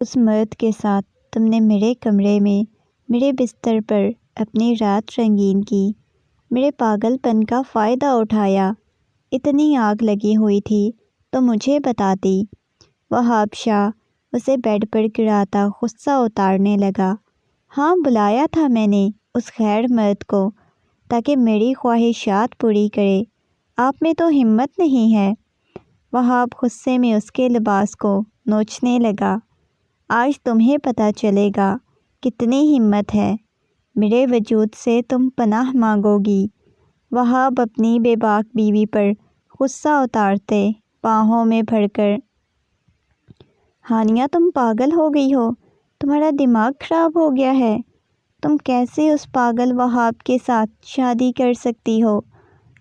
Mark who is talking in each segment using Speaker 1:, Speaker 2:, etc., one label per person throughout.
Speaker 1: اس مرد کے ساتھ تم نے میرے کمرے میں میرے بستر پر اپنی رات رنگین کی، میرے پاگل پن کا فائدہ اٹھایا۔ اتنی آگ لگی ہوئی تھی تو مجھے بتاتی۔ وہاب شاہ اسے بیڈ پر گراتا غصہ اتارنے لگا۔ ہاں، بلایا تھا میں نے اس غیر مرد کو تاکہ میری خواہشات پوری کرے، آپ میں تو ہمت نہیں ہے۔ وہاب غصے میں اس کے لباس کو نوچنے لگا۔ آج تمہیں پتہ چلے گا کتنی ہمت ہے، میرے وجود سے تم پناہ مانگو گی۔ وہاب اپنی بے باک بیوی پر غصہ اتارتے باہوں میں بھر کر، ہانیہ تم پاگل ہو گئی ہو، تمہارا دماغ خراب ہو گیا ہے، تم کیسے اس پاگل وہاب کے ساتھ شادی کر سکتی ہو؟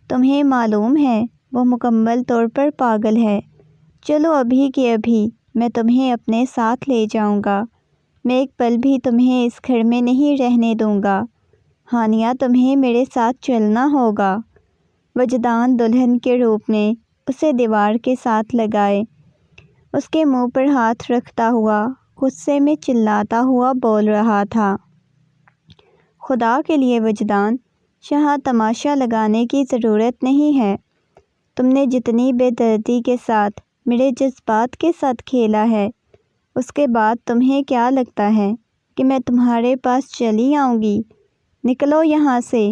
Speaker 1: تمہیں معلوم ہے وہ مکمل طور پر پاگل ہے۔ چلو ابھی کے ابھی میں تمہیں اپنے ساتھ لے جاؤں گا، میں ایک پل بھی تمہیں اس گھر میں نہیں رہنے دوں گا۔ ہانیہ تمہیں میرے ساتھ چلنا ہوگا۔ وجدان دلہن کے روپ میں اسے دیوار کے ساتھ لگائے، اس کے منہ پر ہاتھ رکھتا ہوا غصے میں چلاتا ہوا بول رہا تھا، خدا کے لیے وجدان، یہاں تماشا لگانے کی ضرورت نہیں ہے۔ تم نے جتنی بے دردی کے ساتھ میرے جذبات کے ساتھ کھیلا ہے، اس کے بعد تمہیں کیا لگتا ہے کہ میں تمہارے پاس چلی آؤں گی؟ نکلو یہاں سے۔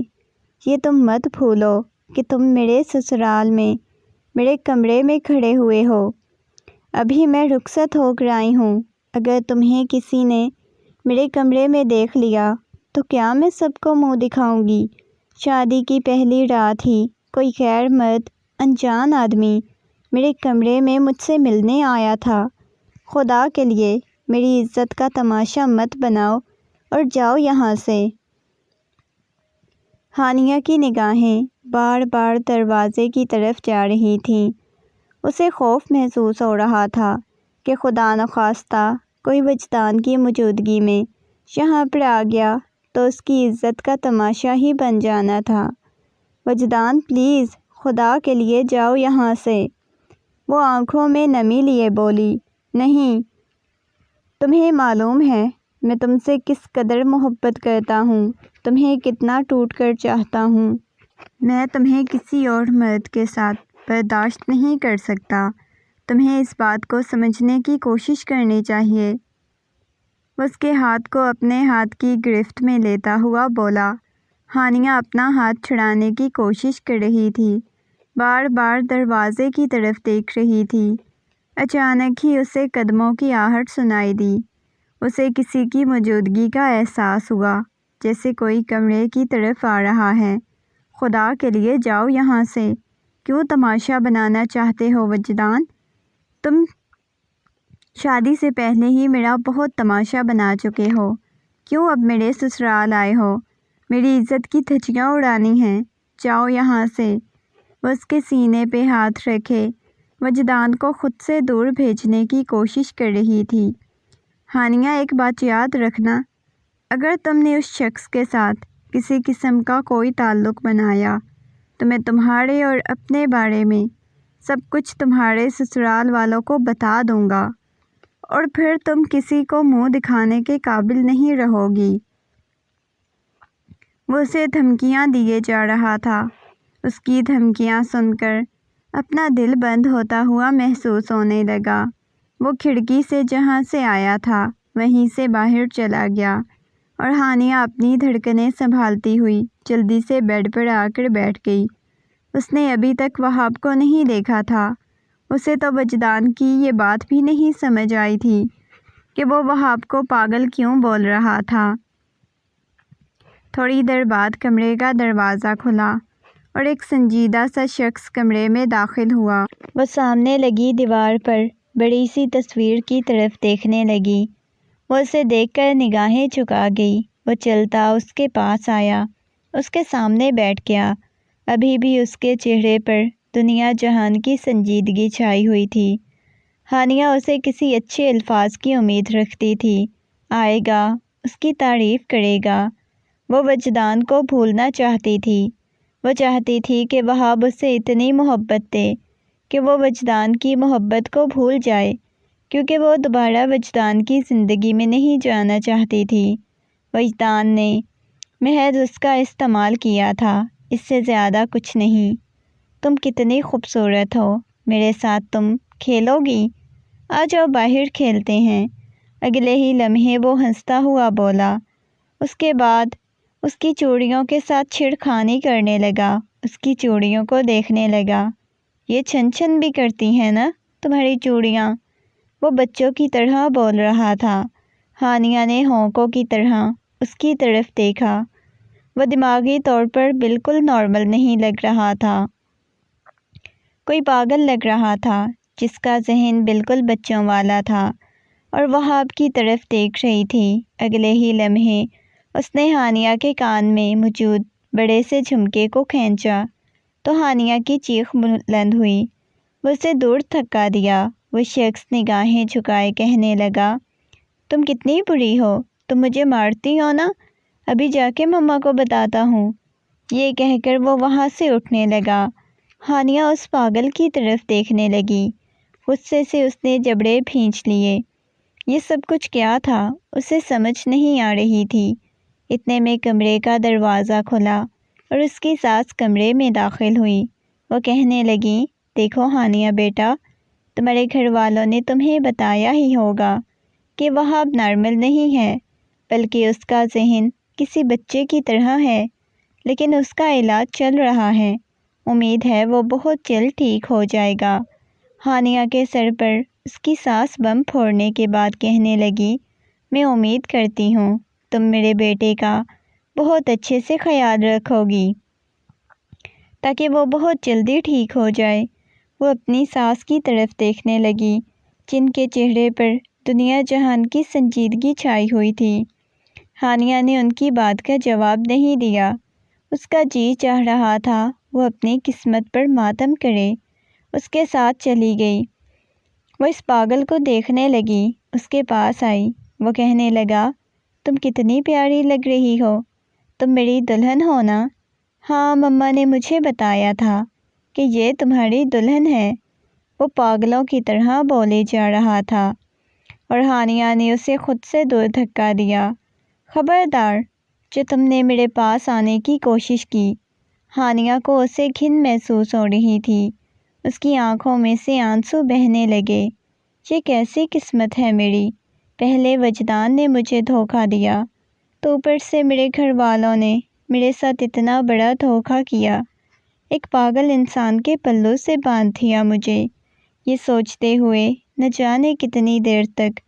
Speaker 1: یہ تم مت بھولو کہ تم میرے سسرال میں میرے کمرے میں کھڑے ہوئے ہو۔ ابھی میں رخصت ہو کر آئی ہوں، اگر تمہیں کسی نے میرے کمرے میں دیکھ لیا تو کیا میں سب کو منہ دکھاؤں گی؟ شادی کی پہلی رات ہی کوئی غیر مرد انجان آدمی میرے کمرے میں مجھ سے ملنے آیا تھا۔ خدا کے لیے میری عزت کا تماشا مت بناؤ اور جاؤ یہاں سے۔ ہانیہ کی نگاہیں بار بار دروازے کی طرف جا رہی تھیں۔ اسے خوف محسوس ہو رہا تھا کہ خدا نخواستہ کوئی وجدان کی موجودگی میں یہاں پر آ گیا تو اس کی عزت کا تماشا ہی بن جانا تھا۔ وجدان پلیز، خدا کے لیے جاؤ یہاں سے۔ وہ آنکھوں میں نمی لیے بولی، نہیں، تمہیں معلوم ہے میں تم سے کس قدر محبت کرتا ہوں، تمہیں کتنا ٹوٹ کر چاہتا ہوں۔ میں تمہیں کسی اور مرد کے ساتھ برداشت نہیں کر سکتا۔ تمہیں اس بات کو سمجھنے کی کوشش کرنی چاہیے۔ اس کے ہاتھ کو اپنے ہاتھ کی گرفت میں لیتا ہوا بولا۔ ہانیہ اپنا ہاتھ چھڑانے کی کوشش کر رہی تھی، بار بار دروازے کی طرف دیکھ رہی تھی۔ اچانک ہی اسے قدموں کی آہٹ سنائی دی۔ اسے کسی کی موجودگی کا احساس ہوا، جیسے کوئی کمرے کی طرف آ رہا ہے۔ خدا کے لیے جاؤ یہاں سے۔ کیوں تماشا بنانا چاہتے ہو وجدان؟ تم شادی سے پہلے ہی میرا بہت تماشا بنا چکے ہو، کیوں اب میرے سسرال آئے ہو؟ میری عزت کی دھجیاں اڑانی ہیں، جاؤ یہاں سے۔ وہ اس کے سینے پہ ہاتھ رکھے وجدان کو خود سے دور بھیجنے کی کوشش کر رہی تھی۔ ہانیہ ایک بات یاد رکھنا، اگر تم نے اس شخص کے ساتھ کسی قسم کا کوئی تعلق بنایا تو میں تمہارے اور اپنے بارے میں سب کچھ تمہارے سسرال والوں کو بتا دوں گا، اور پھر تم کسی کو منہ دکھانے کے قابل نہیں رہو گی۔ وہ اسے دھمکیاں دیے جا رہا تھا۔ اس کی دھمکیاں سن کر اپنا دل بند ہوتا ہوا محسوس ہونے لگا۔ وہ کھڑکی سے جہاں سے آیا تھا وہیں سے باہر چلا گیا، اور ہانیہ اپنی دھڑکنیں سنبھالتی ہوئی جلدی سے بیڈ پر آ کر بیٹھ گئی۔ اس نے ابھی تک وہاب کو نہیں دیکھا تھا۔ اسے تو وجدان کی یہ بات بھی نہیں سمجھ آئی تھی کہ وہ وہاب کو پاگل کیوں بول رہا تھا۔ تھوڑی دیر بعد کمرے کا دروازہ کھلا اور ایک سنجیدہ سا شخص کمرے میں داخل ہوا۔ وہ سامنے لگی دیوار پر بڑی سی تصویر کی طرف دیکھنے لگی۔ وہ اسے دیکھ کر نگاہیں جھکا گئی۔ وہ چلتا اس کے پاس آیا، اس کے سامنے بیٹھ گیا۔ ابھی بھی اس کے چہرے پر دنیا جہان کی سنجیدگی چھائی ہوئی تھی۔ ہانیہ اسے کسی اچھے الفاظ کی امید رکھتی تھی، آئے گا، اس کی تعریف کرے گا۔ وہ وجدان کو بھولنا چاہتی تھی۔ وہ چاہتی تھی کہ وہاب اسے اتنی محبت دے کہ وہ وجدان کی محبت کو بھول جائے، کیونکہ وہ دوبارہ وجدان کی زندگی میں نہیں جانا چاہتی تھی۔ وجدان نے محض اس کا استعمال کیا تھا، اس سے زیادہ کچھ نہیں۔ تم کتنی خوبصورت ہو، میرے ساتھ تم کھیلو گی؟ آ جاؤ باہر کھیلتے ہیں۔ اگلے ہی لمحے وہ ہنستا ہوا بولا۔ اس کے بعد اس کی چوڑیوں کے ساتھ چھڑکھانی کرنے لگا، اس کی چوڑیوں کو دیکھنے لگا۔ یہ چھن چھن بھی کرتی ہیں نا تمہاری چوڑیاں؟ وہ بچوں کی طرح بول رہا تھا۔ ہانیہ نے ہونکوں کی طرح اس کی طرف دیکھا۔ وہ دماغی طور پر بالکل نارمل نہیں لگ رہا تھا، کوئی پاگل لگ رہا تھا جس کا ذہن بالکل بچوں والا تھا، اور وہاب کی طرف دیکھ رہی تھی۔ اگلے ہی لمحے اس نے ہانیہ کے کان میں موجود بڑے سے جھمکے کو کھینچا تو ہانیہ کی چیخ بلند ہوئی۔ وہ اسے دور دھکا دیا۔ وہ شخص نگاہیں جھکائے کہنے لگا، تم کتنی بری ہو، تم مجھے مارتی ہو نا؟ ابھی جا کے مما کو بتاتا ہوں۔ یہ کہہ کر وہ وہاں سے اٹھنے لگا۔ ہانیہ اس پاگل کی طرف دیکھنے لگی۔ غصے سے اس نے جبڑے بھینچ لیے۔ یہ سب کچھ کیا تھا اسے سمجھ نہیں آ رہی تھی۔ اتنے میں کمرے کا دروازہ کھلا اور اس کی ساس کمرے میں داخل ہوئی۔ وہ کہنے لگی، دیکھو ہانیہ بیٹا، تمہارے گھر والوں نے تمہیں بتایا ہی ہوگا کہ وہاب نارمل نہیں ہے، بلکہ اس کا ذہن کسی بچے کی طرح ہے، لیکن اس کا علاج چل رہا ہے۔ امید ہے وہ بہت جلد ٹھیک ہو جائے گا۔ ہانیہ کے سر پر اس کی ساس بم پھوڑنے کے بعد کہنے لگی، میں امید کرتی ہوں تم میرے بیٹے کا بہت اچھے سے خیال رکھو گی تاکہ وہ بہت جلدی ٹھیک ہو جائے۔ وہ اپنی ساس کی طرف دیکھنے لگی جن کے چہرے پر دنیا جہان کی سنجیدگی چھائی ہوئی تھی۔ ہانیہ نے ان کی بات کا جواب نہیں دیا۔ اس کا جی چاہ رہا تھا وہ اپنی قسمت پر ماتم کرے۔ اس کے ساتھ چلی گئی۔ وہ اس پاگل کو دیکھنے لگی، اس کے پاس آئی۔ وہ کہنے لگا، تم کتنی پیاری لگ رہی ہو، تم میری دلہن ہو نا؟ ہاں، مما نے مجھے بتایا تھا کہ یہ تمہاری دلہن ہے۔ وہ پاگلوں کی طرح بولے جا رہا تھا اور ہانیہ نے اسے خود سے دور دھکا دیا۔ خبردار، جو تم نے میرے پاس آنے کی کوشش کی۔ ہانیہ کو اسے گھن محسوس ہو رہی تھی۔ اس کی آنکھوں میں سے آنسو بہنے لگے۔ یہ کیسی قسمت ہے میری، پہلے وجدان نے مجھے دھوکہ دیا تو اوپر سے میرے گھر والوں نے میرے ساتھ اتنا بڑا دھوکہ کیا، ایک پاگل انسان کے پلوں سے باندھ دیا مجھے۔ یہ سوچتے ہوئے نہ جانے کتنی دیر تک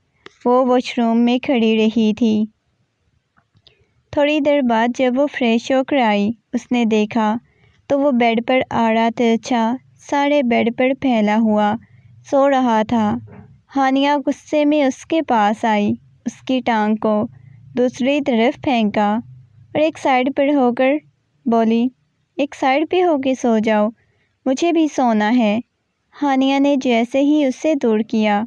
Speaker 1: وہ واش روم میں کھڑی رہی تھی۔ تھوڑی دیر بعد جب وہ فریش ہو کر آئی، اس نے دیکھا تو وہ بیڈ پر آڑا ترچھا سارے بیڈ پر پھیلا ہوا سو رہا تھا۔ ہانیہ غصے میں اس کے پاس آئی، اس کی ٹانگ کو دوسری طرف پھینکا اور ایک سائڈ پر ہو کر بولی، ایک سائڈ پہ ہو کے سو جاؤ، مجھے بھی سونا ہے۔ ہانیہ نے جیسے ہی اسے دور کیا،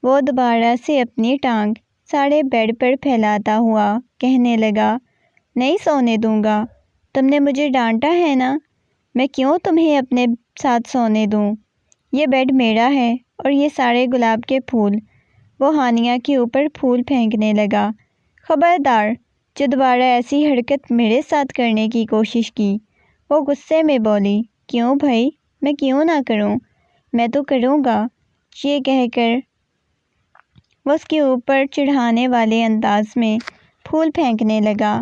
Speaker 1: وہ دوبارہ سے اپنی ٹانگ سارے بیڈ پر پھیلاتا ہوا کہنے لگا، نہیں سونے دوں گا، تم نے مجھے ڈانٹا ہے نا، میں کیوں تمہیں اپنے ساتھ سونے دوں؟ یہ بیڈ میرا ہے اور یہ سارے گلاب کے پھول۔ وہ ہانیہ کے اوپر پھول پھینکنے لگا۔ خبردار، جو دوبارہ ایسی حرکت میرے ساتھ کرنے کی کوشش کی۔ وہ غصے میں بولی، کیوں بھائی، میں کیوں نہ کروں، میں تو کروں گا۔ یہ کہہ کر وہ اس کے اوپر چڑھانے والے انداز میں پھول پھینکنے لگا۔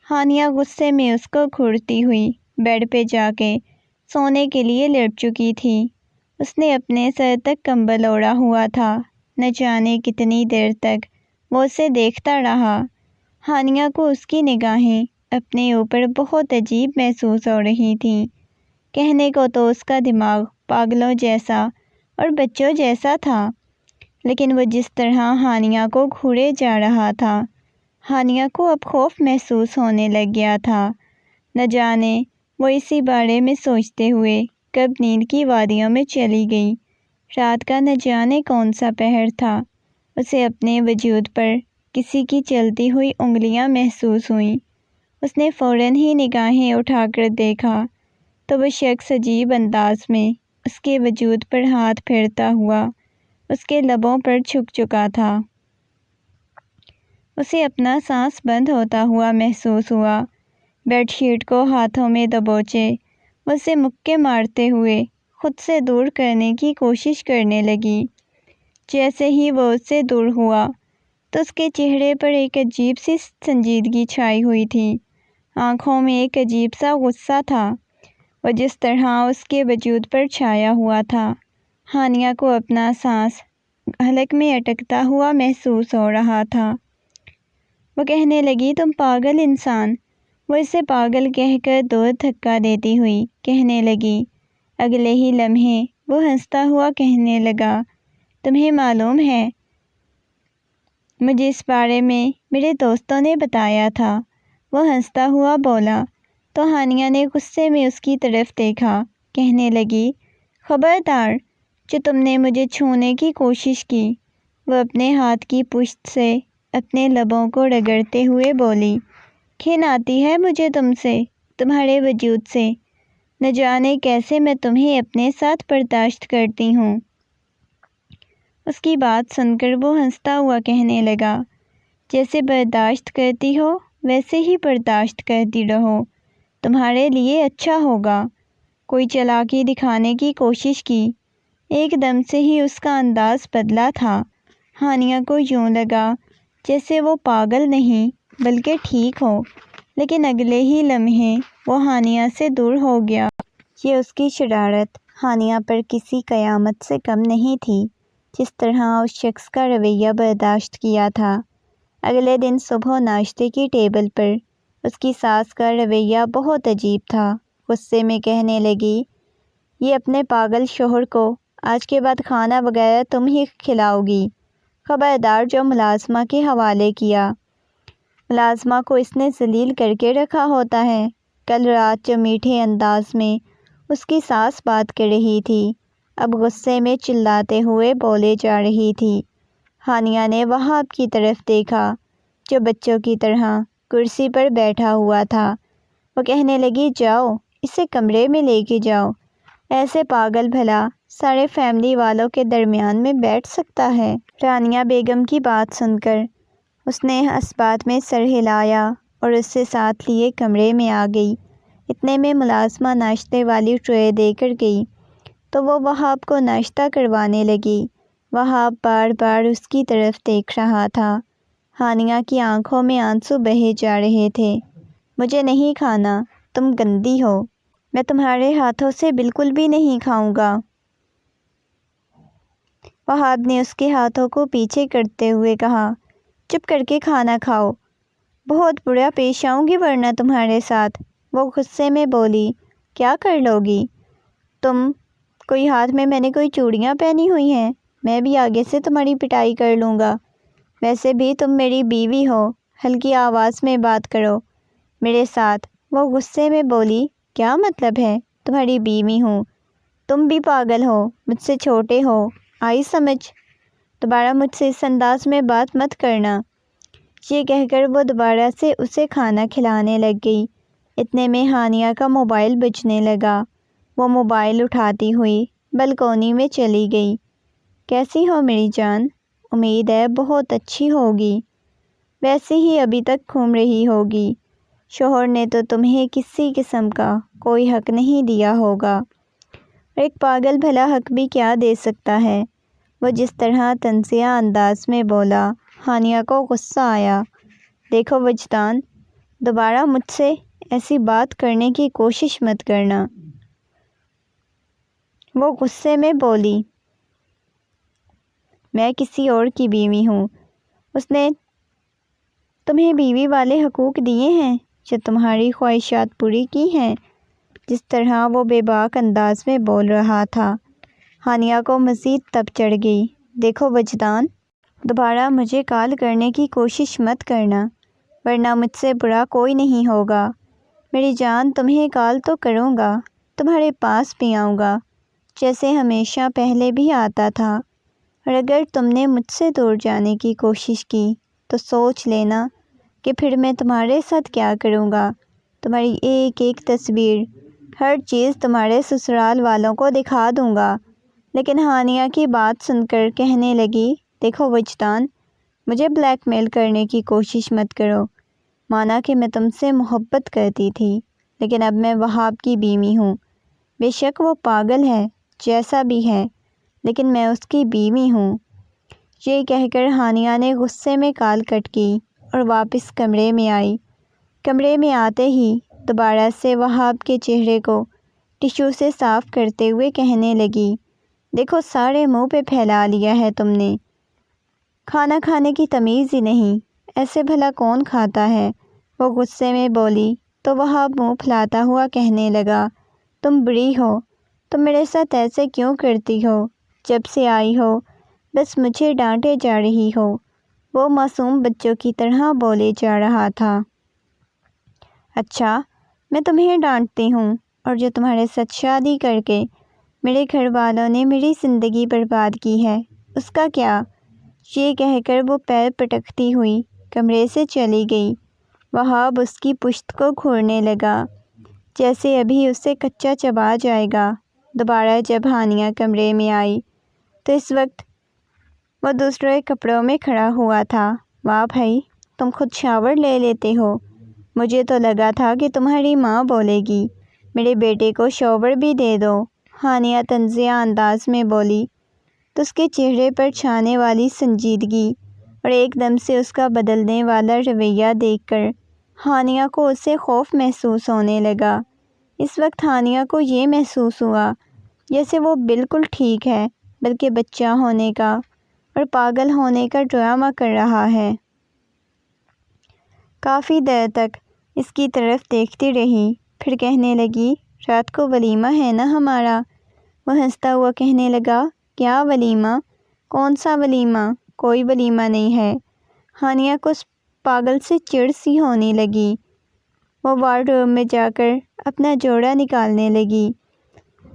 Speaker 1: ہانیہ غصے میں اس کو گھورتی ہوئی بیڈ پہ جا کے سونے کے لیے لیٹ چکی تھی۔ اس نے اپنے سر تک کمبل اوڑھا ہوا تھا۔ نہ جانے کتنی دیر تک وہ اسے دیکھتا رہا۔ ہانیہ کو اس کی نگاہیں اپنے اوپر بہت عجیب محسوس ہو رہی تھیں۔ کہنے کو تو اس کا دماغ پاگلوں جیسا اور بچوں جیسا تھا، لیکن وہ جس طرح ہانیہ کو گھورے جا رہا تھا، ہانیہ کو اب خوف محسوس ہونے لگ گیا تھا۔ نہ جانے وہ اسی بارے میں سوچتے ہوئے کب نیند کی وادیوں میں چلی گئی۔ رات کا نہ جانے کون سا پہر تھا۔ اسے اپنے وجود پر کسی کی چلتی ہوئی انگلیاں محسوس ہوئیں۔ اس نے فوراً ہی نگاہیں اٹھا کر دیکھا تو وہ شخص عجیب انداز میں اس کے وجود پر ہاتھ پھیرتا ہوا اس کے لبوں پر چھک چکا تھا۔ اسے اپنا سانس بند ہوتا ہوا محسوس ہوا۔ بیڈ شیٹ کو ہاتھوں میں دبوچے اسے مکے مارتے ہوئے خود سے دور کرنے کی کوشش کرنے لگی۔ جیسے ہی وہ اس سے دور ہوا تو اس کے چہرے پر ایک عجیب سی سنجیدگی چھائی ہوئی تھی۔ آنکھوں میں ایک عجیب سا غصہ تھا۔ وہ جس طرح اس کے وجود پر چھایا ہوا تھا، ہانیہ کو اپنا سانس حلق میں اٹکتا ہوا محسوس ہو رہا تھا۔ وہ کہنے لگی، تم پاگل انسان۔ وہ اسے پاگل کہہ کر دور دھکا دیتی ہوئی کہنے لگی۔ اگلے ہی لمحے وہ ہنستا ہوا کہنے لگا، تمہیں معلوم ہے مجھے اس بارے میں میرے دوستوں نے بتایا تھا۔ وہ ہنستا ہوا بولا تو ہانیہ نے غصے میں اس کی طرف دیکھا، کہنے لگی، خبردار جو تم نے مجھے چھونے کی کوشش کی۔ وہ اپنے ہاتھ کی پشت سے اپنے لبوں کو رگڑتے ہوئے بولی، گھن آتی ہے مجھے تم سے، تمہارے وجود سے۔ نہ جانے کیسے میں تمہیں اپنے ساتھ برداشت کرتی ہوں۔ اس کی بات سن کر وہ ہنستا ہوا کہنے لگا، جیسے برداشت کرتی ہو ویسے ہی برداشت کرتی رہو، تمہارے لیے اچھا ہوگا۔ کوئی چالاکی دکھانے کی کوشش کی۔ ایک دم سے ہی اس کا انداز بدلا تھا۔ ہانیہ کو یوں لگا جیسے وہ پاگل نہیں بلکہ ٹھیک ہو، لیکن اگلے ہی لمحے وہ ہانیہ سے دور ہو گیا۔ یہ اس کی شرارت ہانیہ پر کسی قیامت سے کم نہیں تھی، جس طرح اس شخص کا رویہ برداشت کیا تھا۔ اگلے دن صبح ناشتے کی ٹیبل پر اس کی ساس کا رویہ بہت عجیب تھا۔ غصے میں کہنے لگی، یہ اپنے پاگل شوہر کو آج کے بعد کھانا وغیرہ تم ہی کھلاؤ گی۔ خبردار جو ملازمہ کے حوالے کیا۔ ملازمہ کو اس نے ذلیل کر کے رکھا ہوتا ہے۔ کل رات جو میٹھے انداز میں اس کی ساس بات کر رہی تھی، اب غصے میں چلاتے ہوئے بولے جا رہی تھی۔ ہانیہ نے وہاب کی طرف دیکھا جو بچوں کی طرح کرسی پر بیٹھا ہوا تھا۔ وہ کہنے لگی، جاؤ اسے کمرے میں لے کے جاؤ۔ ایسے پاگل بھلا سارے فیملی والوں کے درمیان میں بیٹھ سکتا ہے۔ رانیہ بیگم کی بات سن کر اس نے اثبات میں سر ہلایا اور اس سے ساتھ لیے کمرے میں آ گئی۔ اتنے میں ملازمہ ناشتے والی ٹرے دے کر گئی تو وہ وہاب کو ناشتہ کروانے لگی۔ وہاب بار بار اس کی طرف دیکھ رہا تھا۔ ہانیہ کی آنکھوں میں آنسو بہے جا رہے تھے۔ مجھے نہیں کھانا، تم گندی ہو، میں تمہارے ہاتھوں سے بالکل بھی نہیں کھاؤں گا۔ وہاب نے اس کے ہاتھوں کو پیچھے کرتے ہوئے کہا، چپ کر کے کھانا کھاؤ، بہت برا پیش آؤں گی ورنہ تمہارے ساتھ۔ وہ غصے میں بولی، کیا کر لو گی تم؟ کوئی ہاتھ میں نے کوئی چوڑیاں پہنی ہوئی ہیں؟ میں بھی آگے سے تمہاری پٹائی کر لوں گا۔ ویسے بھی تم میری بیوی ہو، ہلکی آواز میں بات کرو میرے ساتھ۔ وہ غصے میں بولی، کیا مطلب ہے تمہاری بیوی ہوں؟ تم بھی پاگل ہو، مجھ سے چھوٹے ہو، آئی سمجھ؟ دوبارہ مجھ سے اس انداز میں بات مت کرنا۔ یہ کہہ کر وہ دوبارہ سے اسے کھانا کھلانے لگ گئی۔ اتنے میں ہانیہ کا موبائل بجنے لگا۔ وہ موبائل اٹھاتی ہوئی بلکونی میں چلی گئی۔ کیسی ہو میری جان؟ امید ہے بہت اچھی ہوگی، ویسے ہی ابھی تک گھوم رہی ہوگی۔ شوہر نے تو تمہیں کسی قسم کا کوئی حق نہیں دیا ہوگا، اور ایک پاگل بھلا حق بھی کیا دے سکتا ہے۔ وہ جس طرح طنزیہ انداز میں بولا، ہانیہ کو غصہ آیا۔ دیکھو وجدان، دوبارہ مجھ سے ایسی بات کرنے کی کوشش مت کرنا۔ وہ غصے میں بولی، میں کسی اور کی بیوی ہوں۔ اس نے تمہیں بیوی والے حقوق دیے ہیں جو تمہاری خواہشات پوری کی ہیں۔ جس طرح وہ بے باک انداز میں بول رہا تھا، ہانیہ کو مزید تب چڑھ گئی۔ دیکھو وجدان، دوبارہ مجھے کال کرنے کی کوشش مت کرنا ورنہ مجھ سے برا کوئی نہیں ہوگا۔ میری جان، تمہیں کال تو کروں گا، تمہارے پاس بھی آؤں گا جیسے ہمیشہ پہلے بھی آتا تھا، اور اگر تم نے مجھ سے دور جانے کی کوشش کی تو سوچ لینا کہ پھر میں تمہارے ساتھ کیا کروں گا۔ تمہاری ایک ایک تصویر، ہر چیز تمہارے سسرال والوں کو دکھا دوں گا۔ لیکن ہانیہ کی بات سن کر کہنے لگی، دیکھو وجدان، مجھے بلیک میل کرنے کی کوشش مت کرو۔ مانا کہ میں تم سے محبت کرتی تھی، لیکن اب میں وہاب کی بیوی ہوں۔ بے شک وہ پاگل ہے، جیسا بھی ہے، لیکن میں اس کی بیوی ہوں۔ یہ کہہ کر ہانیہ نے غصے میں کال کٹ کی اور واپس کمرے میں آئی۔ کمرے میں آتے ہی دوبارہ سے وہاب کے چہرے کو ٹشو سے صاف کرتے ہوئے کہنے لگی، دیکھو سارے منہ پہ پھیلا لیا ہے تم نے، کھانا کھانے کی تمیز ہی نہیں، ایسے بھلا کون کھاتا ہے۔ وہ غصے میں بولی تو وہاب منہ پھلاتا ہوا کہنے لگا، تم بری ہو، تم میرے ساتھ ایسے کیوں کرتی ہو؟ جب سے آئی ہو بس مجھے ڈانٹے جا رہی ہو۔ وہ معصوم بچوں کی طرح بولے جا رہا تھا۔ اچھا، میں تمہیں ڈانٹتی ہوں، اور جو تمہارے ساتھ شادی کر کے میرے گھر والوں نے میری زندگی برباد کی ہے، اس کا کیا؟ یہ کہہ کر وہ پیر پٹکتی ہوئی کمرے سے چلی گئی۔ وہاب اس کی پشت کو گھورنے لگا، جیسے ابھی اسے کچا چبا جائے گا۔ دوبارہ جب ہانیہ کمرے میں آئی تو اس وقت وہ دوسرے کپڑوں میں کھڑا ہوا تھا۔ واہ بھائی، تم خود شاور لے لیتے ہو، مجھے تو لگا تھا کہ تمہاری ماں بولے گی میرے بیٹے کو شاور بھی دے دو۔ ہانیہ طنزیہ انداز میں بولی تو اس کے چہرے پر چھانے والی سنجیدگی اور ایک دم سے اس کا بدلنے والا رویہ دیکھ کر ہانیہ کو اس سے خوف محسوس ہونے لگا۔ اس وقت ہانیہ کو یہ محسوس ہوا جیسے وہ بالکل ٹھیک ہے، بلکہ بچہ ہونے کا اور پاگل ہونے کا ڈرامہ کر رہا ہے۔ کافی دیر تک اس کی طرف دیکھتی رہی، پھر کہنے لگی، رات کو ولیمہ ہے نا ہمارا؟ وہ ہنستا ہوا کہنے لگا، کیا ولیمہ؟ کون سا ولیمہ؟ کوئی ولیمہ نہیں ہے۔ ہانیہ کو اس پاگل سے چڑ سی ہونے لگی۔ وہ وارڈ روم میں جا کر اپنا جوڑا نکالنے لگی۔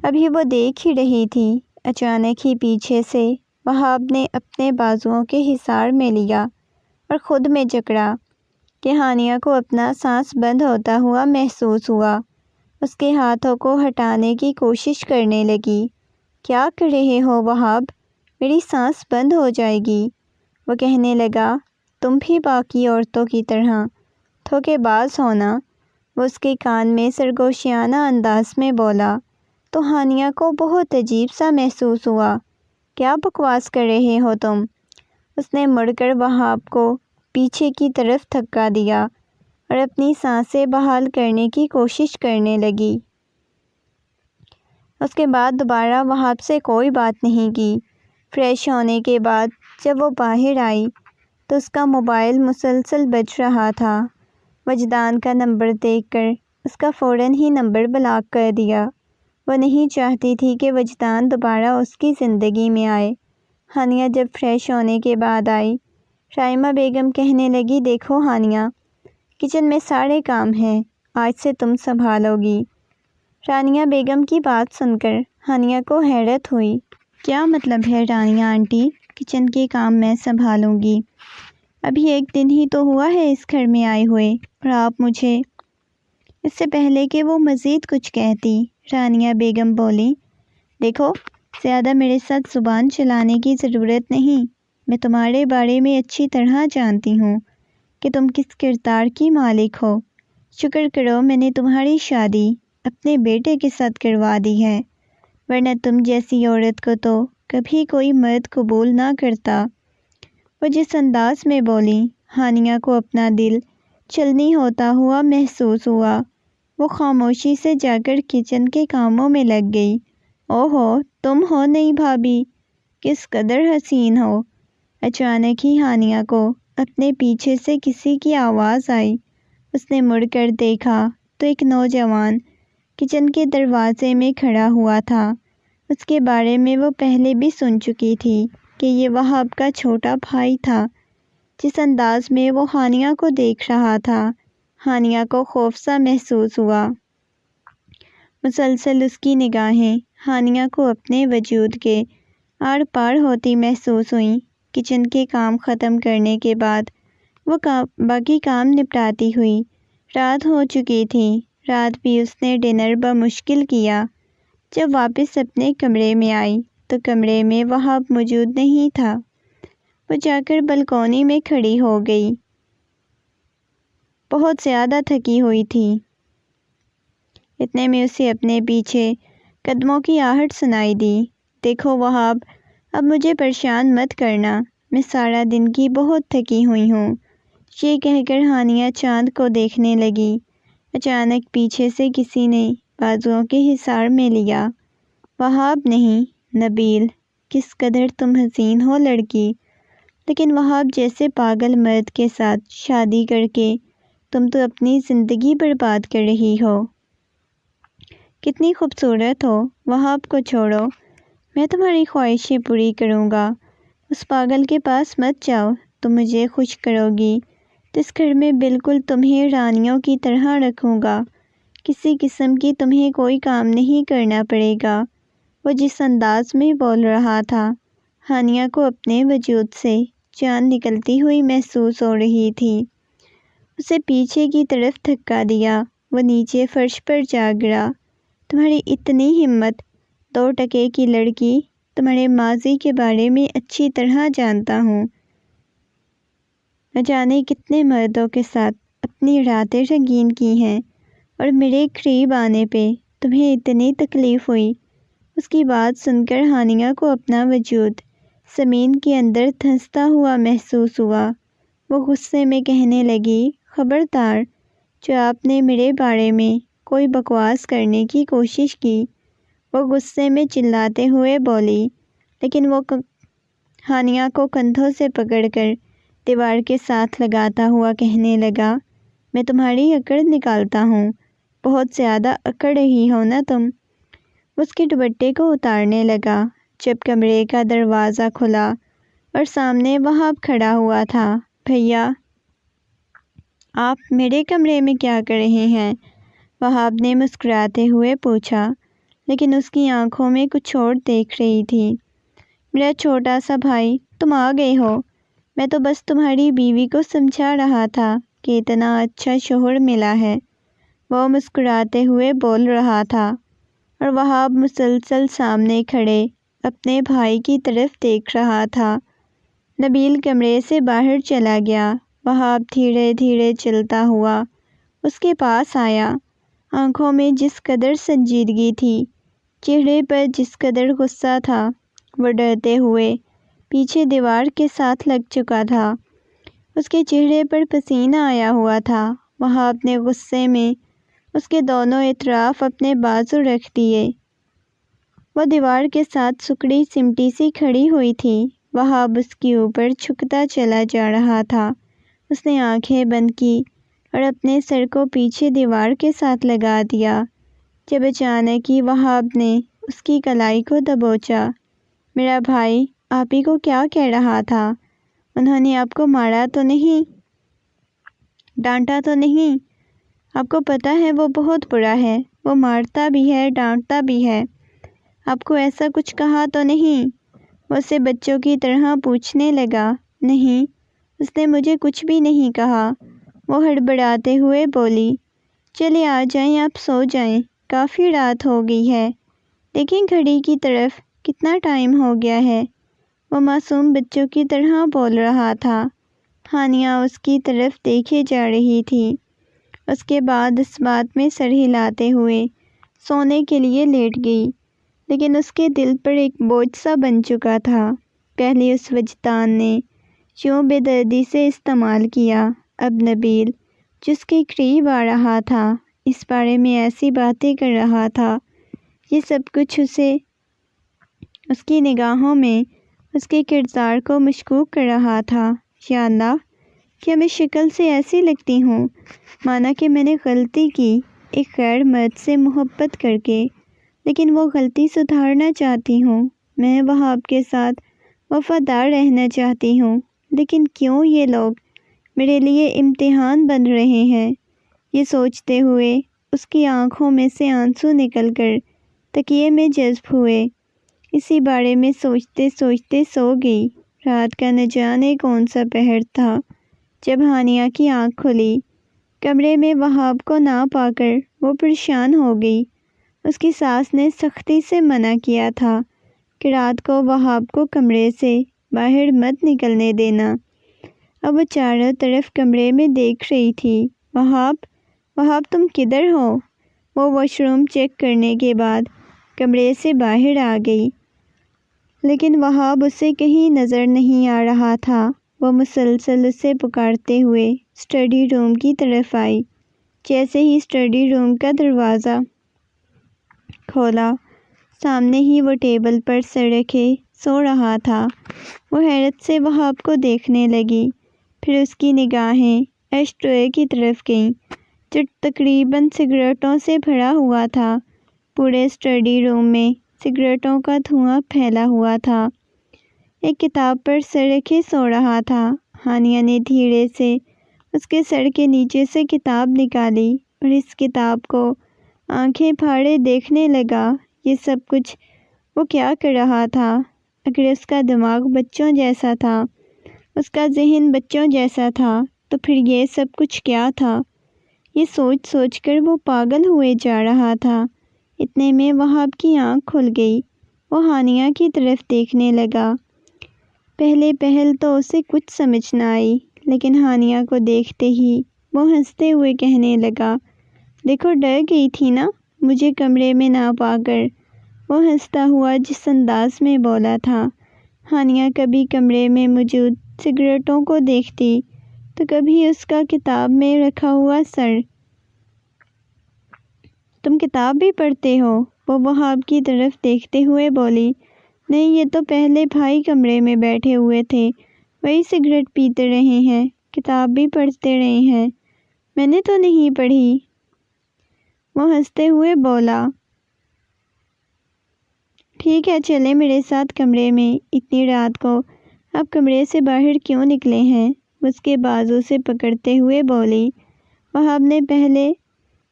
Speaker 1: ابھی وہ دیکھ ہی رہی تھی، اچانک ہی پیچھے سے وہاب نے اپنے بازوؤں کے حصار میں لیا اور خود میں جکڑا کہ ہانیہ کو اپنا سانس بند ہوتا ہوا محسوس ہوا۔ اس کے ہاتھوں کو ہٹانے کی کوشش کرنے لگی۔ کیا کر رہے ہو وہاب؟ میری سانس بند ہو جائے گی۔ وہ کہنے لگا، تم بھی باقی عورتوں کی طرح دھوکے باز ہونا۔ وہ اس کے کان میں سرگوشیانہ انداز میں بولا تو ہانیہ کو بہت عجیب سا محسوس ہوا۔ کیا بکواس کر رہے ہو تم؟ اس نے مڑ کر وہاب کو پیچھے کی طرف دھکا دیا اور اپنی سانسیں بحال کرنے کی کوشش کرنے لگی۔ اس کے بعد دوبارہ وہاب سے کوئی بات نہیں کی۔ فریش ہونے کے بعد جب وہ باہر آئی تو اس کا موبائل مسلسل بج رہا تھا۔ وجدان کا نمبر دیکھ کر اس کا فوراً ہی نمبر بلاک کر دیا۔ وہ نہیں چاہتی تھی کہ وجدان دوبارہ اس کی زندگی میں آئے۔ ہانیہ جب فریش ہونے کے بعد آئی، رائمہ بیگم کہنے لگی، دیکھو ہانیہ، کچن میں سارے کام ہیں، آج سے تم سنبھالو گی۔ رانیہ بیگم کی بات سن کر ہانیہ کو حیرت ہوئی۔ کیا مطلب ہے رانیہ آنٹی، کچن کے کام میں سنبھالوں گی؟ ابھی ایک دن ہی تو ہوا ہے اس گھر میں آئے ہوئے، اور آپ مجھے… اس سے پہلے کہ وہ مزید کچھ کہتی، رانیہ بیگم بولی، دیکھو زیادہ میرے ساتھ زبان چلانے کی ضرورت نہیں۔ میں تمہارے بارے میں اچھی طرح جانتی ہوں کہ تم کس کردار کی مالک ہو۔ شکر کرو میں نے تمہاری شادی اپنے بیٹے کے ساتھ کروا دی ہے، ورنہ تم جیسی عورت کو تو کبھی کوئی مرد قبول نہ کرتا۔ وہ جس انداز میں بولی، ہانیہ کو اپنا دل چلنی ہوتا ہوا محسوس ہوا۔ وہ خاموشی سے جا کر کچن کے کاموں میں لگ گئی۔ اوہو، تم ہو نئی بھابھی، کس قدر حسین ہو۔ اچانک ہی ہانیہ کو اپنے پیچھے سے کسی کی آواز آئی۔ اس نے مڑ کر دیکھا تو ایک نوجوان کچن کے دروازے میں کھڑا ہوا تھا۔ اس کے بارے میں وہ پہلے بھی سن چکی تھی کہ یہ وہاب کا چھوٹا بھائی تھا۔ جس انداز میں وہ ہانیہ کو دیکھ رہا تھا، ہانیہ کو خوف سا محسوس ہوا۔ مسلسل اس کی نگاہیں ہانیہ کو اپنے وجود کے آر پار ہوتی محسوس ہوئیں۔ کچن کے کام ختم کرنے کے بعد وہ باقی کام نپٹاتی ہوئی رات ہو چکی تھی۔ رات بھی اس نے ڈنر بمشکل کیا۔ جب واپس اپنے کمرے میں آئی تو کمرے میں وہاب موجود نہیں تھا۔ وہ جا کر بلکونی میں کھڑی ہو گئی۔ بہت زیادہ تھکی ہوئی تھی۔ اتنے میں اسے اپنے پیچھے قدموں کی آہٹ سنائی دی۔ دیکھو وہاب، اب مجھے پریشان مت کرنا، میں سارا دن کی بہت تھکی ہوئی ہوں۔ یہ کہہ کر ہانیہ چاند کو دیکھنے لگی۔ اچانک پیچھے سے کسی نے بازوؤں کے حصار میں لیا۔ وہاب نہیں، نبیل، کس قدر تم حسین ہو لڑکی، لیکن وہاب جیسے پاگل مرد کے ساتھ شادی کر کے تم تو اپنی زندگی برباد کر رہی ہو۔ کتنی خوبصورت ہو، وہاب کو چھوڑو، میں تمہاری خواہشیں پوری کروں گا۔ اس پاگل کے پاس مت جاؤ، تم مجھے خوش کرو گی تو اس گھر میں بالکل تمہیں رانیوں کی طرح رکھوں گا، کسی قسم کی تمہیں کوئی کام نہیں کرنا پڑے گا۔ وہ جس انداز میں بول رہا تھا، ہانیہ کو اپنے وجود سے جان نکلتی ہوئی محسوس ہو رہی تھی۔ اسے پیچھے کی طرف دھکا دیا، وہ نیچے فرش پر جا گرا۔ تمہاری اتنی ہمت، 2 ٹکے کی لڑکی، تمہارے ماضی کے بارے میں اچھی طرح جانتا ہوں۔ نہ جانے کتنے مردوں کے ساتھ اپنی راتیں رنگین کی ہیں، اور میرے قریب آنے پہ تمہیں اتنی تکلیف ہوئی۔ اس کی بات سن کر ہانیہ کو اپنا وجود زمین کے اندر دھنستا ہوا محسوس ہوا۔ وہ غصے میں کہنے لگی، خبردار، جو آپ نے میرے بارے میں کوئی بکواس کرنے کی کوشش کی۔ وہ غصے میں چلاتے ہوئے بولی، لیکن وہ ہانیہ کو کندھوں سے پکڑ کر دیوار کے ساتھ لگاتا ہوا کہنے لگا، میں تمہاری اکڑ نکالتا ہوں، بہت زیادہ اکڑ رہی ہو نا تم۔ اس کے دوپٹے کو اتارنے لگا جب کمرے کا دروازہ کھلا اور سامنے وہاب کھڑا ہوا تھا۔ بھیا، آپ میرے کمرے میں کیا کر رہے ہیں؟ وہاب نے مسکراتے ہوئے پوچھا، لیکن اس کی آنکھوں میں کچھ اور دیکھ رہی تھی۔ میرا چھوٹا سا بھائی، تم آ گئے ہو۔ میں تو بس تمہاری بیوی کو سمجھا رہا تھا کہ اتنا اچھا شوہر ملا ہے، وہ مسکراتے ہوئے بول رہا تھا، اور وہاب مسلسل سامنے کھڑے اپنے بھائی کی طرف دیکھ رہا تھا۔ نبیل کمرے سے باہر چلا گیا۔ وہاب دھیرے دھیرے چلتا ہوا اس کے پاس آیا۔ آنکھوں میں جس قدر سنجیدگی تھی، چہرے پر جس قدر غصہ تھا، وہ ڈرتے ہوئے پیچھے دیوار کے ساتھ لگ چکا تھا۔ اس کے چہرے پر پسینہ آیا ہوا تھا۔ وہاب نے غصے میں اس کے دونوں اطراف اپنے بازو رکھ دیے۔ وہ دیوار کے ساتھ سکڑی سمٹی سی کھڑی ہوئی تھی۔ وہاب اس کے اوپر جھکتا چلا جا رہا تھا۔ اس نے آنکھیں بند کی اور اپنے سر کو پیچھے دیوار کے ساتھ لگا دیا، جب اچانک ہی وہاب نے اس کی کلائی کو دبوچا۔ میرا بھائی آپ ہی کو کیا کہہ رہا تھا؟ انہوں نے آپ کو مارا تو نہیں؟ ڈانٹا تو نہیں؟ آپ کو پتہ ہے وہ بہت برا ہے، وہ مارتا بھی ہے، ڈانٹتا بھی ہے۔ آپ کو ایسا کچھ کہا تو نہیں؟ وہ اسے بچوں کی طرح پوچھنے لگا۔ نہیں، اس نے مجھے کچھ بھی نہیں کہا، وہ ہڑبڑاتے ہوئے بولی۔ چلے آ جائیں، آپ سو جائیں، کافی رات ہو گئی ہے، دیکھیں گھڑی کی طرف، کتنا ٹائم ہو گیا ہے۔ وہ معصوم بچوں کی طرح بول رہا تھا۔ ہانیہ اس کی طرف دیکھے جا رہی تھی۔ اس کے بعد اس بات میں سر ہلاتے ہوئے سونے کے لیے لیٹ گئی، لیکن اس کے دل پر ایک بوجھ سا بن چکا تھا۔ پہلے اس وجدان نے یوں بے دردی سے استعمال کیا، اب نبیل جس کے قریب آ رہا تھا، اس بارے میں ایسی باتیں کر رہا تھا، یہ سب کچھ اسے اس کی نگاہوں میں اس کے کردار کو مشکوک کر رہا تھا۔ یا اللہ، کیا میں شکل سے ایسی لگتی ہوں؟ مانا کہ میں نے غلطی کی ایک غیر مرد سے محبت کر کے، لیکن وہ غلطی سدھارنا چاہتی ہوں۔ میں وہاب کے ساتھ وفادار رہنا چاہتی ہوں، لیکن کیوں یہ لوگ میرے لیے امتحان بن رہے ہیں؟ یہ سوچتے ہوئے اس کی آنکھوں میں سے آنسو نکل کر تکیے میں جذب ہوئے۔ اسی بارے میں سوچتے سوچتے سو گئی۔ رات کا نہ جانے کون سا پہر تھا جب ہانیہ کی آنکھ کھلی۔ کمرے میں وہاب کو نہ پا کر وہ پریشان ہو گئی۔ اس کی ساس نے سختی سے منع کیا تھا کہ رات کو وہاب کو کمرے سے باہر مت نکلنے دینا۔ اب وہ چاروں طرف کمرے میں دیکھ رہی تھی۔ وہاب تم کدھر ہو؟ وہ واش روم چیک کرنے کے بعد کمرے سے باہر آ گئی، لیکن وہاب اسے کہیں نظر نہیں آ رہا تھا۔ وہ مسلسل اسے پکارتے ہوئے اسٹڈی روم کی طرف آئی۔ جیسے ہی اسٹڈی روم کا دروازہ کھولا، سامنے ہی وہ ٹیبل پر سر رکھے سو رہا تھا۔ وہ حیرت سے وہاب کو دیکھنے لگی، پھر اس کی نگاہیں ایش ٹرے کی طرف گئیں جو تقریباً سگریٹوں سے بھرا ہوا تھا۔ پورے اسٹڈی روم میں سگریٹوں کا دھواں پھیلا ہوا تھا۔ ایک کتاب پر سر رکھے سو رہا تھا۔ ہانیہ نے دھیرے سے اس کے سر کے نیچے سے کتاب نکالی اور اس کتاب کو آنکھیں پھاڑے دیکھنے لگا۔ یہ سب کچھ وہ کیا کر رہا تھا؟ اگر اس کا دماغ بچوں جیسا تھا، اس کا ذہن بچوں جیسا تھا، تو پھر یہ سب کچھ کیا تھا؟ یہ سوچ سوچ کر وہ پاگل ہوئے جا رہا تھا۔ اتنے میں وہاب کی آنکھ کھل گئی۔ وہ ہانیہ کی طرف دیکھنے لگا۔ پہل تو اسے کچھ سمجھ نہ آئی، لیکن ہانیہ کو دیکھتے ہی وہ ہنستے ہوئے کہنے لگا، دیکھو ڈر گئی تھی نا مجھے کمرے میں نہ پا کر۔ وہ ہنستا ہوا جس انداز میں بولا تھا، ہانیہ کبھی کمرے میں موجود سگریٹوں کو دیکھتی تو کبھی اس کا کتاب میں رکھا ہوا سر۔ تم کتاب بھی پڑھتے ہو؟ وہ وہاب کی طرف دیکھتے ہوئے بولی۔ نہیں، یہ تو پہلے بھائی کمرے میں بیٹھے ہوئے تھے، وہی سگریٹ پیتے رہے ہیں، کتاب بھی پڑھتے رہے ہیں، میں نے تو نہیں پڑھی۔ وہ ہنستے ہوئے بولا، ٹھیک ہے چلے میرے ساتھ کمرے میں، اتنی رات کو آپ کمرے سے باہر کیوں نکلے ہیں؟ اس کے بازو سے پکڑتے ہوئے بولی۔ وہاب نے پہلے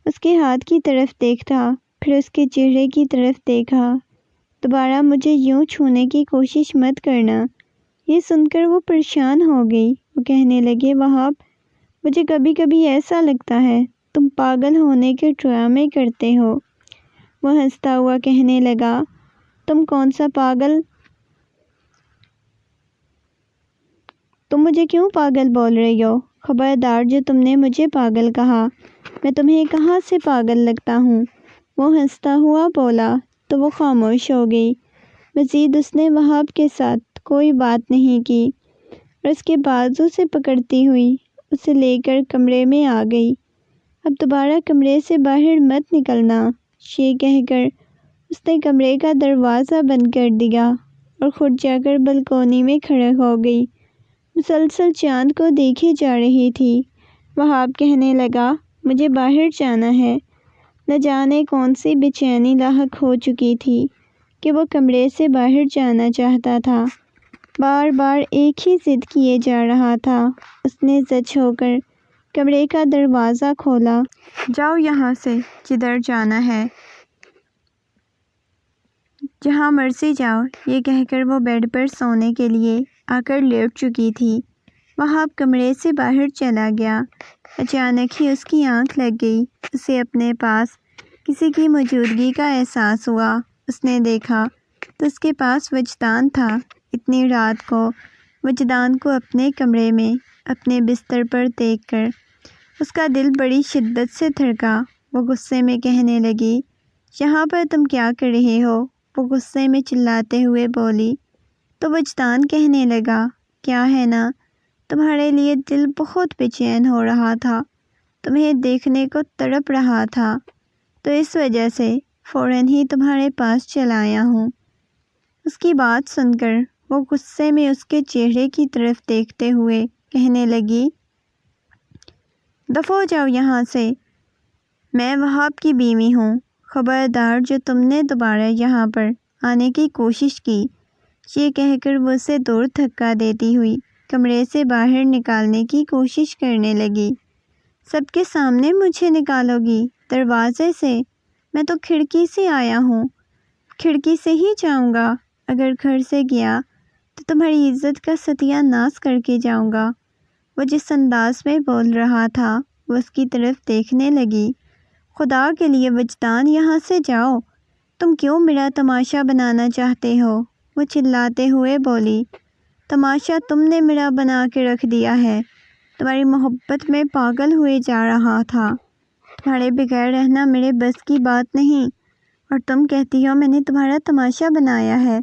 Speaker 1: اس کے ہاتھ کی طرف دیکھا، پھر اس کے چہرے کی طرف دیکھا۔ دوبارہ مجھے یوں چھونے کی کوشش مت کرنا۔ یہ سن کر وہ پریشان ہو گئی۔ وہ کہنے لگے، وہاب مجھے کبھی کبھی ایسا لگتا ہے تم پاگل ہونے کے ڈرامے کرتے ہو۔ وہ ہنستا ہوا کہنے لگا، تم کون سا پاگل؟ تم مجھے کیوں پاگل بول رہی ہو؟ خبردار جو تم نے مجھے پاگل کہا، میں تمہیں کہاں سے پاگل لگتا ہوں؟ وہ ہنستا ہوا بولا تو وہ خاموش ہو گئی۔ مزید اس نے وہاب کے ساتھ کوئی بات نہیں کی اور اس کے بازو سے پکڑتی ہوئی اسے لے کر کمرے میں آ گئی۔ اب دوبارہ کمرے سے باہر مت نکلنا، یہ کہہ کر اس نے کمرے کا دروازہ بند کر دیا اور خود جا کر بلکونی میں کھڑا ہو گئی۔ مسلسل چاند کو دیکھے جا رہی تھی۔ وہاب کہنے لگا، مجھے باہر جانا ہے۔ نہ جانے کون سی بے چینی لاحق ہو چکی تھی کہ وہ کمرے سے باہر جانا چاہتا تھا۔ بار بار ایک ہی ضد کیے جا رہا تھا۔ اس نے زج ہو کر کمرے کا دروازہ کھولا۔ جاؤ یہاں سے، جدھر جانا ہے، جہاں مرضی جاؤ، یہ کہہ کر وہ بیڈ پر سونے کے لیے آ کر لیٹ چکی تھی۔ وہاب کمرے سے باہر چلا گیا۔ اچانک ہی اس کی آنکھ لگ گئی۔ اسے اپنے پاس کسی کی موجودگی کا احساس ہوا۔ اس نے دیکھا تو اس کے پاس وجدان تھا۔ اتنی رات کو وجدان کو اپنے کمرے میں اپنے بستر پر دیکھ کر اس کا دل بڑی شدت سے دھڑکا۔ وہ غصے میں کہنے لگی، یہاں پر تم کیا کر رہے ہو؟ وہ غصے میں چلاتے ہوئے بولی۔ تو وجدان کہنے لگا، کیا ہے نا، تمہارے لیے دل بہت بے چین ہو رہا تھا، تمہیں دیکھنے کو تڑپ رہا تھا، تو اس وجہ سے فوراً ہی تمہارے پاس چلا آیا ہوں۔ اس کی بات سن کر وہ غصے میں اس کے چہرے کی طرف دیکھتے ہوئے کہنے لگی، دفع ہو جاؤ یہاں سے، میں وہاب کی بیوی ہوں، خبردار جو تم نے دوبارہ یہاں پر آنے کی کوشش کی۔ یہ کہہ کر وہ اسے دور دھکا دیتی ہوئی کمرے سے باہر نکالنے کی کوشش کرنے لگی۔ سب کے سامنے مجھے نکالو گی؟ دروازے سے؟ میں تو کھڑکی سے آیا ہوں، کھڑکی سے ہی جاؤں گا۔ اگر گھر سے گیا تو تمہاری عزت کا ستیہ ناش کر کے جاؤں گا۔ وہ جس انداز میں بول رہا تھا وہ اس کی طرف دیکھنے لگی۔ خدا کے لیے وجدان، یہاں سے جاؤ، تم کیوں میرا تماشا بنانا چاہتے ہو؟ وہ چلاتے ہوئے بولی، تماشا تم نے میرا بنا کے رکھ دیا ہے۔ تمہاری محبت میں پاگل ہوئے جا رہا تھا۔ تمہارے بغیر رہنا میرے بس کی بات نہیں، اور تم کہتی ہو میں نے تمہارا تماشا بنایا ہے۔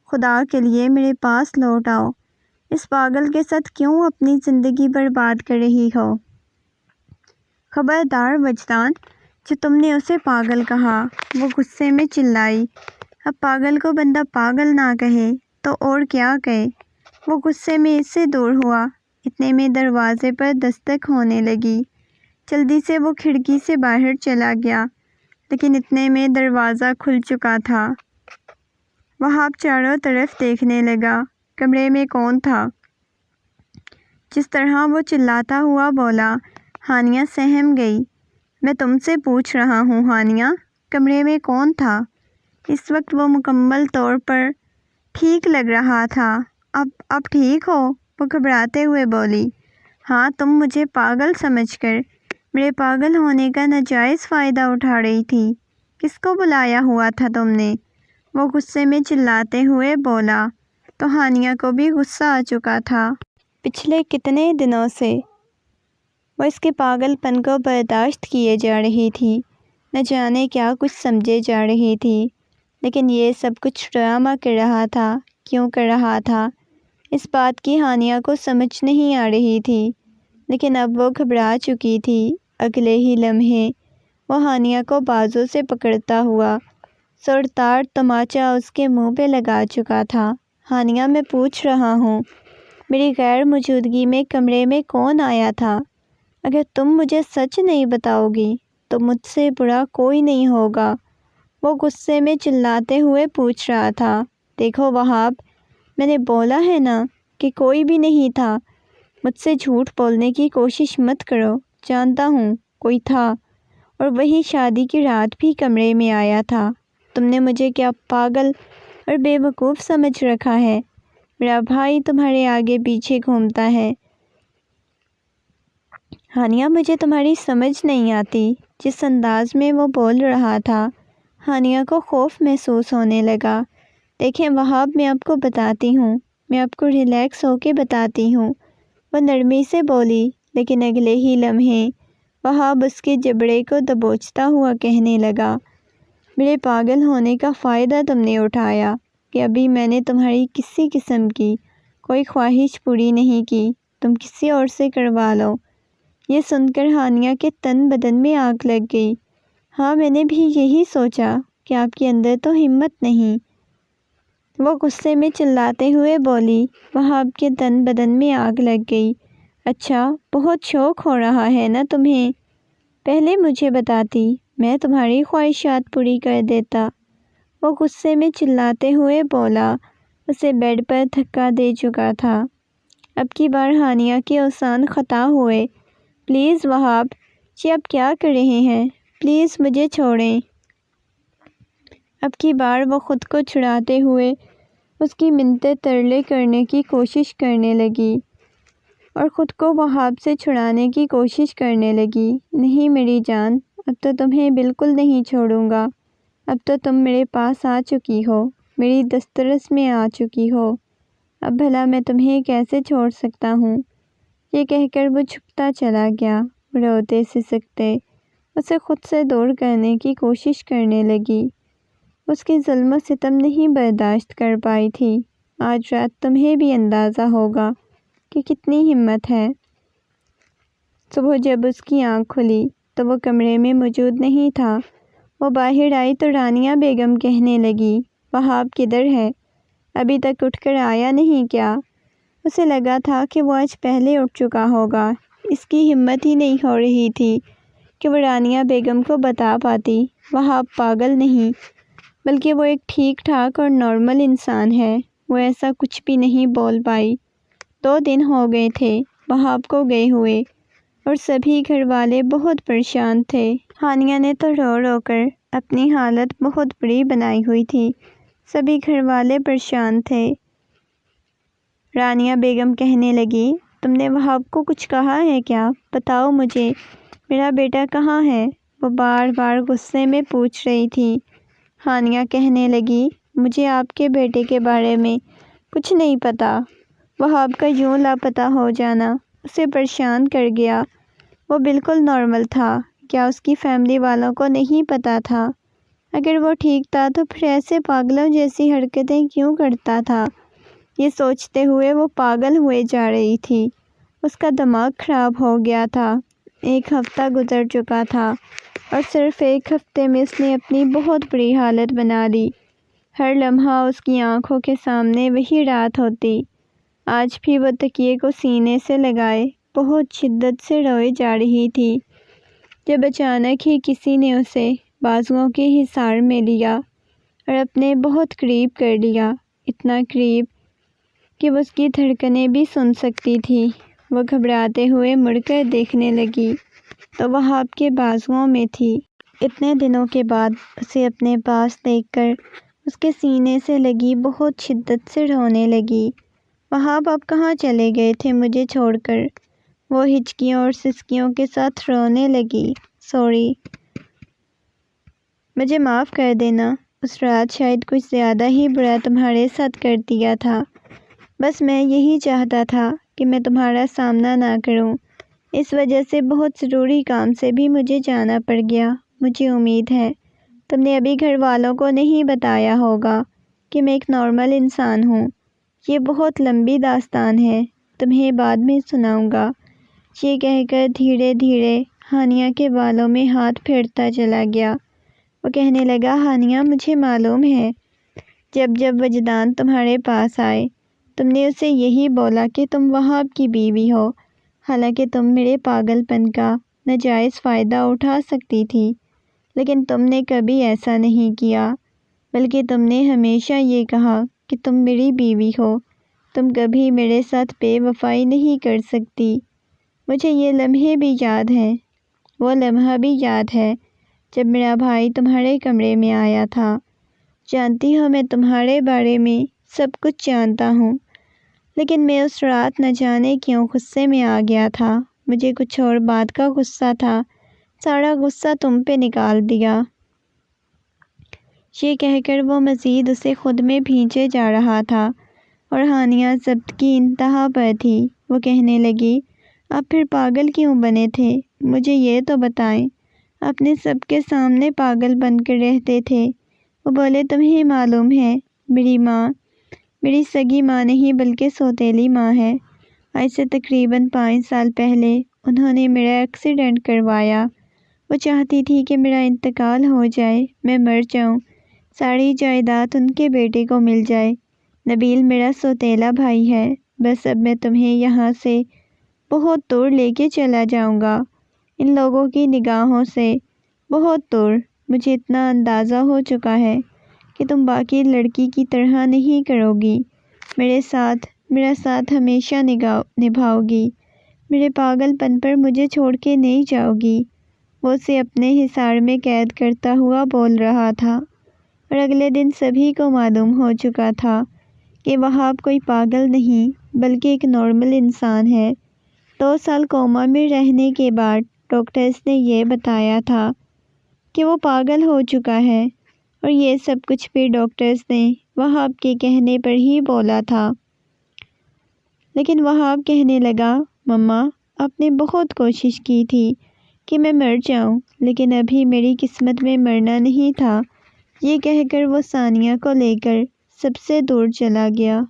Speaker 1: خدا کے لیے میرے پاس لوٹ آؤ۔ اس پاگل کے ساتھ کیوں اپنی زندگی برباد کر رہی ہو؟ خبردار وجدان، جو تم نے اسے پاگل کہا۔ وہ غصے میں چلائی، اب پاگل کو بندہ پاگل نہ کہے تو اور کیا کہے؟ وہ غصے میں اس سے دور ہوا۔ اتنے میں دروازے پر دستک ہونے لگی۔ جلدی سے وہ کھڑکی سے باہر چلا گیا، لیکن اتنے میں دروازہ کھل چکا تھا۔ وہاب چاروں طرف دیکھنے لگا، کمرے میں کون تھا؟ جس طرح وہ چلاتا ہوا بولا، ہانیہ سہم گئی۔ میں تم سے پوچھ رہا ہوں ہانیہ، کمرے میں کون تھا؟ اس وقت وہ مکمل طور پر ٹھیک لگ رہا تھا۔ اب ٹھیک ہو؟ وہ گھبراتے ہوئے بولی۔ ہاں، تم مجھے پاگل سمجھ کر میرے پاگل ہونے کا ناجائز فائدہ اٹھا رہی تھی۔ کس کو بلایا ہوا تھا تم نے؟ وہ غصے میں چلاتے ہوئے بولا۔ تو ہانیہ کو بھی غصہ آ چکا تھا۔ پچھلے کتنے دنوں سے وہ اس کے پاگل پن کو برداشت کیے جا رہی تھی، نہ جانے کیا کچھ سمجھے جا رہی تھی، لیکن یہ سب کچھ ڈرامہ کر رہا تھا۔ کیوں کر رہا تھا؟ اس بات کی ہانیہ کو سمجھ نہیں آ رہی تھی، لیکن اب وہ گھبرا چکی تھی۔ اگلے ہی لمحے وہ ہانیہ کو بازو سے پکڑتا ہوا زوردار تماچا اس کے منہ پہ لگا چکا تھا۔ ہانیہ، میں پوچھ رہا ہوں، میری غیر موجودگی میں کمرے میں کون آیا تھا؟ اگر تم مجھے سچ نہیں بتاؤ گی تو مجھ سے برا کوئی نہیں ہوگا۔ وہ غصے میں چلاتے ہوئے پوچھ رہا تھا۔ دیکھو وہاب، میں نے بولا ہے نا کہ کوئی بھی نہیں تھا۔ مجھ سے جھوٹ بولنے کی کوشش مت کرو۔ جانتا ہوں کوئی تھا، اور وہی شادی کی رات بھی کمرے میں آیا تھا۔ تم نے مجھے کیا پاگل اور بے وقوف سمجھ رکھا ہے؟ میرا بھائی تمہارے آگے پیچھے گھومتا ہے۔ ہانیہ، مجھے تمہاری سمجھ نہیں آتی۔ جس انداز میں وہ بول رہا تھا، ہانیہ کو خوف محسوس ہونے لگا۔ دیکھیں وہاب، میں آپ کو بتاتی ہوں، میں آپ کو ریلیکس ہو کے بتاتی ہوں، وہ نرمی سے بولی، لیکن اگلے ہی لمحے وہاب اس کے جبڑے کو دبوچتا ہوا کہنے لگا، میرے پاگل ہونے کا فائدہ تم نے اٹھایا کہ ابھی میں نے تمہاری کسی قسم کی کوئی خواہش پوری نہیں کی، تم کسی اور سے کروا لو۔ یہ سن کر ہانیہ کے تن بدن میں آگ لگ گئی۔ ہاں، میں نے بھی یہی سوچا کہ آپ کے اندر تو ہمت نہیں۔ وہ غصے میں چلاتے ہوئے بولی۔ وہاب کے تن بدن میں آگ لگ گئی۔ اچھا، بہت شوق ہو رہا ہے نا تمہیں؟ پہلے مجھے بتاتی، میں تمہاری خواہشات پوری کر دیتا۔ وہ غصے میں چلاتے ہوئے بولا، اسے بیڈ پر دھکا دے چکا تھا۔ اب کی بار ہانیہ کے اوزان خطا ہوئے۔ پلیز وہاب، یہ آپ کیا کر رہے ہیں؟ پلیز مجھے چھوڑیں۔ اب کی بار وہ خود کو چھڑاتے ہوئے اس کی منتیں ترلے کرنے کی کوشش کرنے لگی، اور خود کو وہاب سے چھڑانے کی کوشش کرنے لگی۔ نہیں میری جان، اب تو تمہیں بالکل نہیں چھوڑوں گا۔ اب تو تم میرے پاس آ چکی ہو، میری دسترس میں آ چکی ہو۔ اب بھلا میں تمہیں کیسے چھوڑ سکتا ہوں؟ یہ کہہ کر وہ چھپتا چلا گیا، روتے سسکتے اسے خود سے دور کرنے کی کوشش کرنے لگی۔ اس کی ظلم و ستم نہیں برداشت کر پائی تھی۔ آج رات تمہیں بھی اندازہ ہوگا کہ کتنی ہمت ہے۔ صبح جب اس کی آنکھ کھلی تو وہ کمرے میں موجود نہیں تھا۔ وہ باہر آئی تو رانیہ بیگم کہنے لگی، وہاب کدھر ہے؟ ابھی تک اٹھ کر آیا نہیں کیا؟ اسے لگا تھا کہ وہ آج پہلے اٹھ چکا ہوگا۔ اس کی ہمت ہی نہیں ہو رہی تھی کہ وہ رانیہ بیگم کو بتا پاتی وہاب پاگل نہیں، بلکہ وہ ایک ٹھیک ٹھاک اور نارمل انسان ہے۔ وہ ایسا کچھ بھی نہیں بول پائی۔ 2 دن ہو گئے تھے وہاب کو گئے ہوئے، اور سبھی گھر والے بہت پریشان تھے۔ ہانیہ نے تو رو رو کر اپنی حالت بہت بری بنائی ہوئی تھی۔ سبھی گھر والے پریشان تھے۔ رانیہ بیگم کہنے لگی، تم نے وہاب کو کچھ کہا ہے کیا؟ بتاؤ مجھے، میرا بیٹا کہاں ہے؟ وہ بار بار غصے میں پوچھ رہی تھی۔ ہانیہ کہنے لگی، مجھے آپ کے بیٹے کے بارے میں کچھ نہیں پتہ۔ وہاب کا یوں لاپتہ ہو جانا اسے پریشان کر گیا۔ وہ بالکل نارمل تھا۔ کیا اس کی فیملی والوں کو نہیں پتہ تھا؟ اگر وہ ٹھیک تھا تو پھر ایسے پاگلوں جیسی حرکتیں کیوں کرتا تھا؟ یہ سوچتے ہوئے وہ پاگل ہوئے جا رہی تھی۔ اس کا دماغ خراب ہو گیا تھا۔ 1 ہفتہ گزر چکا تھا اور صرف 1 ہفتے میں اس نے اپنی بہت بری حالت بنا لی۔ ہر لمحہ اس کی آنکھوں کے سامنے وہی رات ہوتی۔ آج بھی وہ تکیے کو سینے سے لگائے بہت شدت سے روئے جا رہی تھی جب اچانک ہی کسی نے اسے بازوؤں کے حصار میں لیا اور اپنے بہت قریب کر لیا، اتنا قریب کہ وہ اس کی دھڑکنیں بھی سن سکتی تھی۔ وہ گھبراتے ہوئے مڑ کر دیکھنے لگی تو وہاب کے بازوؤں میں تھی۔ اتنے دنوں کے بعد اسے اپنے پاس دیکھ کر اس کے سینے سے لگی بہت شدت سے رونے لگی۔ وہاب آپ کہاں چلے گئے تھے مجھے چھوڑ کر؟ وہ ہچکیوں اور سسکیوں کے ساتھ رونے لگی۔ سوری، مجھے معاف کر دینا۔ اس رات شاید کچھ زیادہ ہی برا تمہارے ساتھ کر دیا تھا۔ بس میں یہی چاہتا تھا کہ میں تمہارا سامنا نہ کروں۔ اس وجہ سے بہت ضروری کام سے بھی مجھے جانا پڑ گیا۔ مجھے امید ہے تم نے ابھی گھر والوں کو نہیں بتایا ہوگا کہ میں ایک نارمل انسان ہوں۔ یہ بہت لمبی داستان ہے، تمہیں بعد میں سناؤں گا۔ یہ کہہ کر دھیرے دھیرے ہانیہ کے بالوں میں ہاتھ پھیرتا چلا گیا۔ وہ کہنے لگا، ہانیہ مجھے معلوم ہے جب جب وجدان تمہارے پاس آئے تم نے اسے یہی بولا کہ تم وہاب کی بیوی ہو، حالانکہ تم میرے پاگل پن کا ناجائز فائدہ اٹھا سکتی تھی، لیکن تم نے کبھی ایسا نہیں کیا، بلکہ تم نے ہمیشہ یہ کہا کہ تم میری بیوی ہو، تم کبھی میرے ساتھ بے وفائی نہیں کر سکتی۔ مجھے یہ لمحے بھی یاد ہیں، وہ لمحہ بھی یاد ہے جب میرا بھائی تمہارے کمرے میں آیا تھا۔ جانتی ہو میں تمہارے بارے میں سب کچھ جانتا ہوں، لیکن میں اس رات نہ جانے کیوں غصے میں آ گیا تھا۔ مجھے کچھ اور بات کا غصہ تھا، سارا غصہ تم پہ نکال دیا۔ یہ کہہ کر وہ مزید اسے خود میں بھینچے جا رہا تھا اور ہانیہ ضبط کی انتہا پر تھی۔ وہ کہنے لگی، آپ پھر پاگل کیوں بنے تھے؟ مجھے یہ تو بتائیں۔ اپنے سب کے سامنے پاگل بن کر رہتے تھے۔ وہ بولے، تمہیں معلوم ہے میری ماں میری سگی ماں نہیں بلکہ سوتیلی ماں ہے۔ آج سے تقریباً 5 سال پہلے انہوں نے میرا ایکسیڈنٹ کروایا۔ وہ چاہتی تھی کہ میرا انتقال ہو جائے، میں مر جاؤں، ساری جائیداد ان کے بیٹے کو مل جائے۔ نبیل میرا سوتیلا بھائی ہے۔ بس اب میں تمہیں یہاں سے بہت دور لے کے چلا جاؤں گا، ان لوگوں کی نگاہوں سے بہت دور۔ مجھے اتنا اندازہ ہو چکا ہے کہ تم باقی لڑکی کی طرح نہیں کرو گی، میرا ساتھ ہمیشہ نبھاؤ گی، میرے پاگل پن پر مجھے چھوڑ کے نہیں جاؤ گی۔ وہ اسے اپنے حصار میں قید کرتا ہوا بول رہا تھا، اور اگلے دن سبھی کو معلوم ہو چکا تھا کہ وہاب کوئی پاگل نہیں بلکہ ایک نارمل انسان ہے۔ 2 سال کوما میں رہنے کے بعد ڈاکٹرز نے یہ بتایا تھا کہ وہ پاگل ہو چکا ہے، اور یہ سب کچھ بھی ڈاکٹرز نے وہاب کے کہنے پر ہی بولا تھا۔ لیکن وہاب کہنے لگا، مما آپ نے بہت کوشش کی تھی کہ میں مر جاؤں، لیکن ابھی میری قسمت میں مرنا نہیں تھا۔ یہ کہہ کر وہ ثانیہ کو لے کر سب سے دور چلا گیا۔